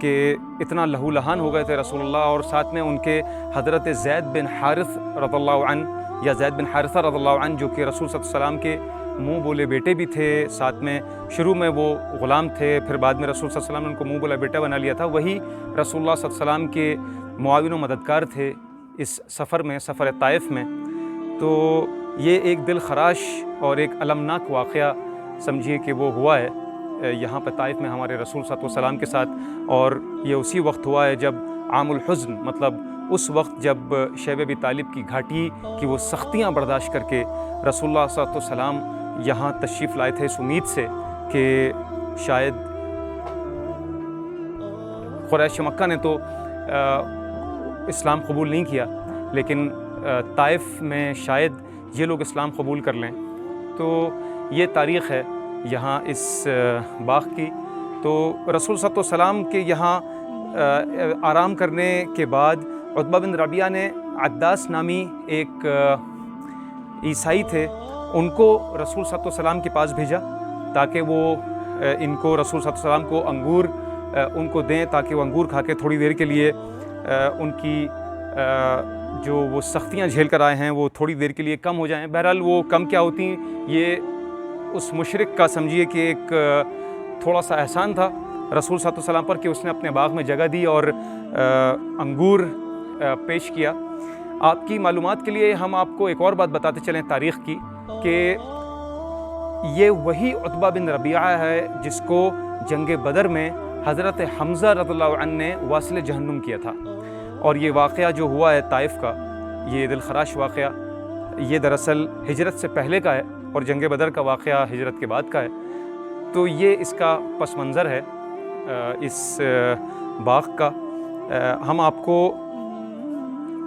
کہ اتنا لہو لہان ہو گئے تھے رسول اللہ، اور ساتھ میں ان کے حضرت زید بن حارث رضی اللہ عنہ یا زید بن حارثہ رضی اللہ عنہ، جو کہ رسول صلی اللہ علیہ وسلم کے منہ بولے بیٹے بھی تھے، ساتھ میں شروع میں وہ غلام تھے، پھر بعد میں رسول صلی اللہ علیہ وسلم نے ان کو منہ بولا بیٹا بنا لیا تھا، وہی رسول اللہ صلی اللہ علیہ وسلم کے معاون و مددگار تھے اس سفر میں، سفر طائف میں۔ تو یہ ایک دل خراش اور ایک المناک واقعہ سمجھیے کہ وہ ہوا ہے یہاں پہ طائف میں ہمارے رسول صلی اللہ علیہ وسلم کے ساتھ، اور یہ اسی وقت ہوا ہے جب عام الحزن، مطلب اس وقت جب شیب ابی طالب کی گھاٹی کی وہ سختیاں برداشت کر کے رسول اللہ صلی اللہ علیہ وسلم یہاں تشریف لائے تھے، اس امید سے کہ شاید قریش مکہ نے تو اسلام قبول نہیں کیا، لیکن طائف میں شاید یہ لوگ اسلام قبول کر لیں۔ تو یہ تاریخ ہے یہاں اس باغ کی۔ تو رسول صلی اللہ علیہ وسلم کے یہاں آرام کرنے کے بعد عتبہ بن ربیعہ نے عداس نامی ایک عیسائی تھے، ان کو رسول صلی اللہ علیہ وسلم کے پاس بھیجا تاکہ وہ ان کو رسول صلی اللہ علیہ وسلم کو انگور ان کو دیں، تاکہ وہ انگور کھا کے تھوڑی دیر کے لیے ان کی جو وہ سختیاں جھیل کر آئے ہیں وہ تھوڑی دیر کے لیے کم ہو جائیں۔ بہرحال وہ کم کیا ہوتی ہیں، یہ اس مشرک کا سمجھیے کہ ایک تھوڑا سا احسان تھا رسول صلی اللہ علیہ وسلم پر کہ اس نے اپنے باغ میں جگہ دی اور انگور پیش کیا۔ آپ کی معلومات کے لیے ہم آپ کو ایک اور بات بتاتے چلیں تاریخ کی، کہ یہ وہی عتبہ بن ربیعہ ہے جس کو جنگ بدر میں حضرت حمزہ رضی اللہ عنہ نے واصل جہنم کیا تھا۔ اور یہ واقعہ جو ہوا ہے طائف کا، یہ دل خراش واقعہ، یہ دراصل ہجرت سے پہلے کا ہے اور جنگ بدر کا واقعہ ہجرت کے بعد کا ہے۔ تو یہ اس کا پس منظر ہے اس باغ کا۔ ہم آپ کو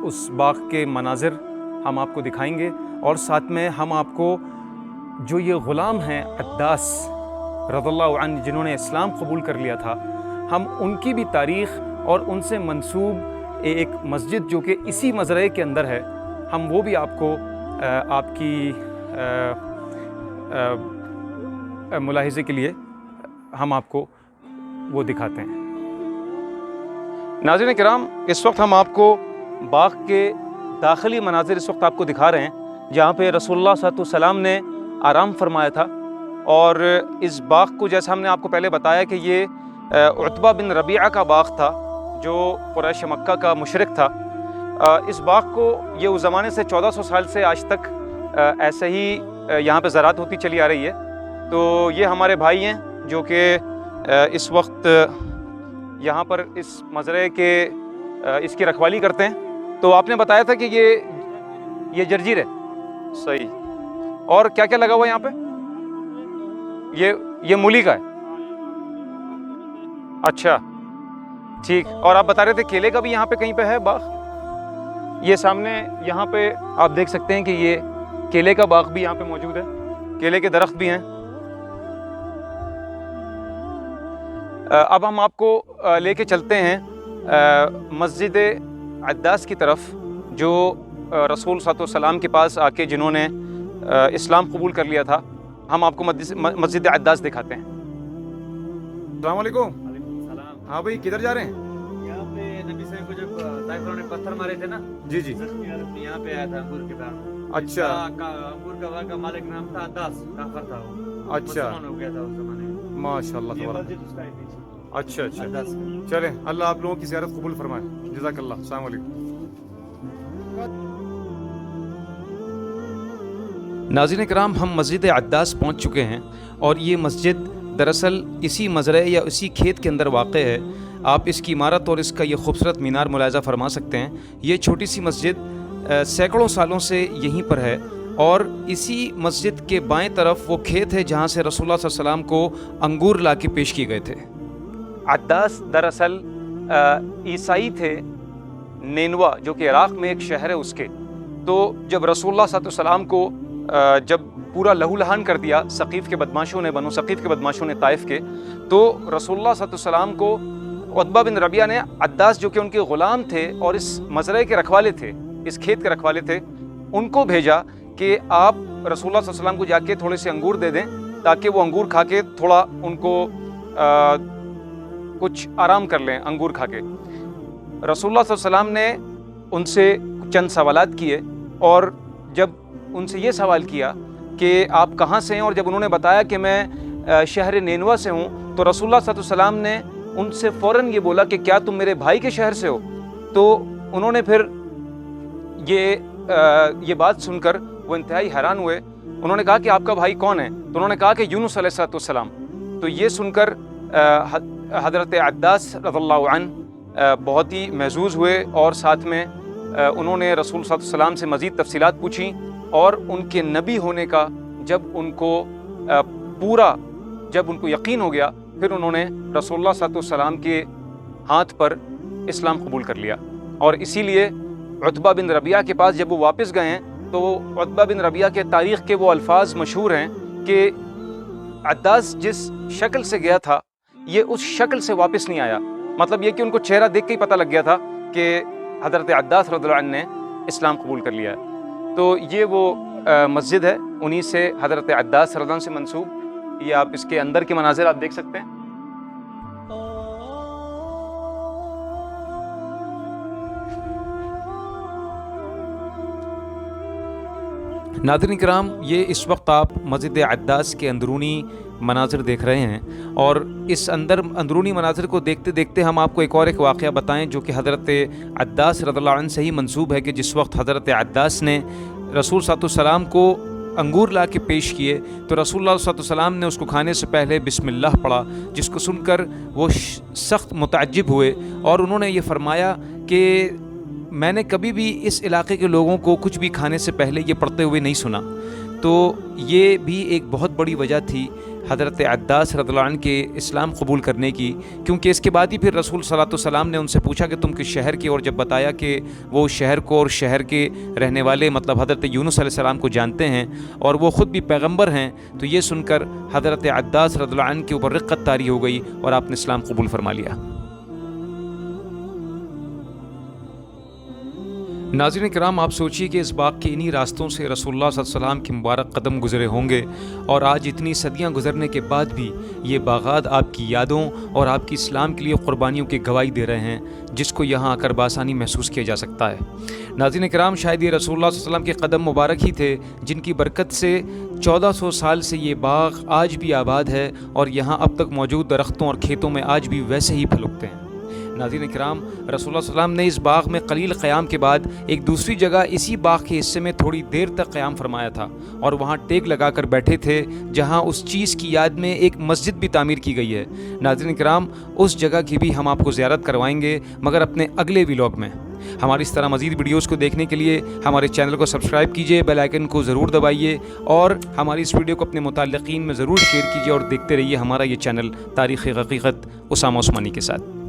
اس باغ کے مناظر ہم آپ کو دکھائیں گے، اور ساتھ میں ہم آپ کو جو یہ غلام ہیں عداس رضی اللہ عنہ جنہوں نے اسلام قبول کر لیا تھا، ہم ان کی بھی تاریخ اور ان سے منسوب ایک مسجد جو کہ اسی مزرعے کے اندر ہے، ہم وہ بھی آپ کو آپ کی ملاحظے کے لیے ہم آپ کو وہ دکھاتے ہیں۔ ناظرین کرام، اس وقت ہم آپ کو باغ کے داخلی مناظر اس وقت آپ کو دکھا رہے ہیں، جہاں پہ رسول اللہ صلی اللہ علیہ وسلم نے آرام فرمایا تھا۔ اور اس باغ کو جیسا ہم نے آپ کو پہلے بتایا کہ یہ عتبہ بن ربیعہ کا باغ تھا جو قریش مکہ کا مشرک تھا۔ اس باغ کو یہ اس زمانے سے 1400 سال سے آج تک ایسے ہی یہاں پہ زراعت ہوتی چلی آ رہی ہے۔ تو یہ ہمارے بھائی ہیں جو کہ اس وقت یہاں پر اس مزرعے کے اس کی رکھوالی کرتے ہیں۔ تو آپ نے بتایا تھا کہ یہ جرجیر ہے، صحیح۔ اور کیا کیا لگا ہوا ہے یہاں پہ؟ یہ مولی کا ہے، اچھا ٹھیک۔ اور آپ بتا رہے تھے کیلے کا بھی یہاں پہ کہیں پہ ہے باغ؟ یہ سامنے یہاں پہ آپ دیکھ سکتے ہیں کہ یہ کیلے کا باغ بھی یہاں پہ موجود ہے، کیلے کے درخت بھی ہیں۔ اب ہم آپ کو لے کے چلتے ہیں مسجد عداس کی طرف، جو رسول صلی اللہ علیہ وسلم کے پاس آ کے جنہوں نے اسلام قبول کر لیا تھا، ہم آپ کو مسجد عداس دکھاتے ہیں۔ السلام علیکم۔ وعلیکم السلام۔ ہاں بھائی، کدھر جا رہے ہیں؟ یہاں پہ نبی صاحب کو جب طائف والوں نے پتھر مارے تھے نا، جی جی، یہاں پہ آیا تھا انگور کے باغ۔ اچھا انگور کا باغ کا مالک نام تھا عداس، کافر تھا وہ، اچھا، مسلمان ہو گیا تھا اس زمانے میں۔ ماشاء اللہ یہ تبارک۔ مسجد اس کا ہے پیچھے، اچھا اچھا، عداس کا۔ چلیں اللہ آپ لوگوں کی زیارت قبول فرمائے، جزاک اللہ۔ السلام علیکم۔ ناظرین کرام، ہم مسجد عداس پہنچ چکے ہیں، اور یہ مسجد دراصل اسی مزرعے یا اسی کھیت کے اندر واقع ہے۔ آپ اس کی عمارت اور اس کا یہ خوبصورت مینار ملاحظہ فرما سکتے ہیں۔ یہ چھوٹی سی مسجد سینکڑوں سالوں سے یہیں پر ہے، اور اسی مسجد کے بائیں طرف وہ کھیت ہے جہاں سے رسول اللہ صلی اللہ علیہ وسلم کو انگور لا کے پیش کیے گئے تھے۔ عداس دراصل عیسائی تھے، نینوا جو کہ عراق میں ایک شہر ہے اس کے۔ تو جب رسول اللہ صلی اللہ علیہ وسلم کو جب پورا لہو لہان کر دیا ثقیف کے بدماشوں نے، بنو ثقیف کے بدماشوں نے طائف کے، تو رسول اللہ صلی اللہ علیہ وسلم کو عتبہ بن ربیعہ نے عداس جو کہ ان کے غلام تھے اور اس مزرعے کے رکھوالے تھے، اس کھیت کے رکھوالے تھے، ان کو بھیجا کہ آپ رسول اللہ صلی اللہ علیہ وسلم کو جا کے تھوڑے سے انگور دے دیں تاکہ وہ انگور کھا کے تھوڑا ان کو کچھ آرام کر لیں انگور کھا کے۔ رسول اللہ صلی اللہ علیہ وسلم نے ان سے چند سوالات کیے، اور جب ان سے یہ سوال کیا کہ آپ کہاں سے ہیں، اور جب انہوں نے بتایا کہ میں شہر نینوا سے ہوں، تو رسول اللہ صلی اللہ علیہ وسلم نے ان سے فوراً یہ بولا کہ کیا تم میرے بھائی کے شہر سے ہو؟ تو انہوں نے پھر یہ بات سن کر وہ انتہائی حیران ہوئے۔ انہوں نے کہا کہ آپ کا بھائی کون ہے؟ تو انہوں نے کہا کہ یونس علیہ السلام۔ تو یہ سن کر حضرت عداس رضی اللہ عنہ بہت ہی محظوظ ہوئے، اور ساتھ میں انہوں نے رسول صلی اللہ علیہ وسلم سے مزید تفصیلات پوچھیں، اور ان کے نبی ہونے کا جب ان کو یقین ہو گیا، پھر انہوں نے رسول اللہ صلی اللہ علیہ وسلم کے ہاتھ پر اسلام قبول کر لیا۔ اور اسی لیے عتبہ بن ربیعہ کے پاس جب وہ واپس گئے ہیں، تو عتبہ بن ربیعہ کے تاریخ کے وہ الفاظ مشہور ہیں کہ عداس جس شکل سے گیا تھا، یہ اس شکل سے واپس نہیں آیا۔ مطلب یہ کہ ان کو چہرہ دیکھ کے ہی پتہ لگ گیا تھا کہ حضرت عداس رضی اللہ عنہ نے اسلام قبول کر لیا ہے۔ تو یہ وہ مسجد ہے، انہی سے حضرت عداس رضی اللہ عنہ سے منسوب۔ یہ آپ اس کے اندر کے مناظر آپ دیکھ سکتے ہیں۔ ناظرین کرام، یہ اس وقت آپ مسجد عداس کے اندرونی مناظر دیکھ رہے ہیں، اور اس اندرونی مناظر کو دیکھتے دیکھتے ہم آپ کو ایک واقعہ بتائیں جو کہ حضرت عداس رضی اللہ عنہ سے ہی منسوب ہے، کہ جس وقت حضرت عداس نے رسول صلی اللہ علیہ وسلم کو انگور لا کے پیش کیے، تو رسول اللہ صلی اللہ علیہ وسلم نے اس کو کھانے سے پہلے بسم اللہ پڑھا، جس کو سن کر وہ سخت متعجب ہوئے، اور انہوں نے یہ فرمایا کہ میں نے کبھی بھی اس علاقے کے لوگوں کو کچھ بھی کھانے سے پہلے یہ پڑھتے ہوئے نہیں سنا۔ تو یہ بھی ایک بہت بڑی وجہ تھی حضرت عداس رضی اللہ عنہ کے اسلام قبول کرنے کی، کیونکہ اس کے بعد ہی پھر رسول صلی اللہ علیہ وسلم نے ان سے پوچھا کہ تم کس شہر کے، اور جب بتایا کہ وہ شہر کو اور شہر کے رہنے والے مطلب حضرت یونس علیہ السلام کو جانتے ہیں، اور وہ خود بھی پیغمبر ہیں، تو یہ سن کر حضرت عداس رضی اللہ عنہ کے اوپر رقت طاری ہو گئی، اور آپ نے اسلام قبول فرما لیا۔ ناظرین کرام، آپ سوچیے کہ اس باغ کے انہی راستوں سے رسول اللہ صلی اللہ علیہ وسلم کے مبارک قدم گزرے ہوں گے، اور آج اتنی صدیاں گزرنے کے بعد بھی یہ باغات آپ کی یادوں اور آپ کی اسلام کے لیے قربانیوں کی گواہی دے رہے ہیں، جس کو یہاں آ کر بآسانی محسوس کیا جا سکتا ہے۔ ناظرین کرام، شاید یہ رسول اللہ صلی اللہ علیہ وسلم کے قدم مبارک ہی تھے جن کی برکت سے 1400 سال سے یہ باغ آج بھی آباد ہے، اور یہاں اب تک موجود درختوں اور کھیتوں میں آج بھی ویسے ہی پھلکتے ہیں۔ ناظرین کرام، رسول اللہ صلی اللہ علیہ وسلم نے اس باغ میں قلیل قیام کے بعد ایک دوسری جگہ اسی باغ کے حصے میں تھوڑی دیر تک قیام فرمایا تھا، اور وہاں ٹیک لگا کر بیٹھے تھے، جہاں اس چیز کی یاد میں ایک مسجد بھی تعمیر کی گئی ہے۔ ناظرین کرام، اس جگہ کی بھی ہم آپ کو زیارت کروائیں گے، مگر اپنے اگلے ولاگ میں۔ ہماری اس طرح مزید ویڈیوز کو دیکھنے کے لیے ہمارے چینل کو سبسکرائب کیجئے، بیل آئیکن کو ضرور دبائیے، اور ہماری اس ویڈیو کو اپنے متعلقین میں ضرور شیئر کیجئے، اور دیکھتے رہیے ہمارا یہ چینل تاریخ حقیقت اسامہ عثمانی کے ساتھ۔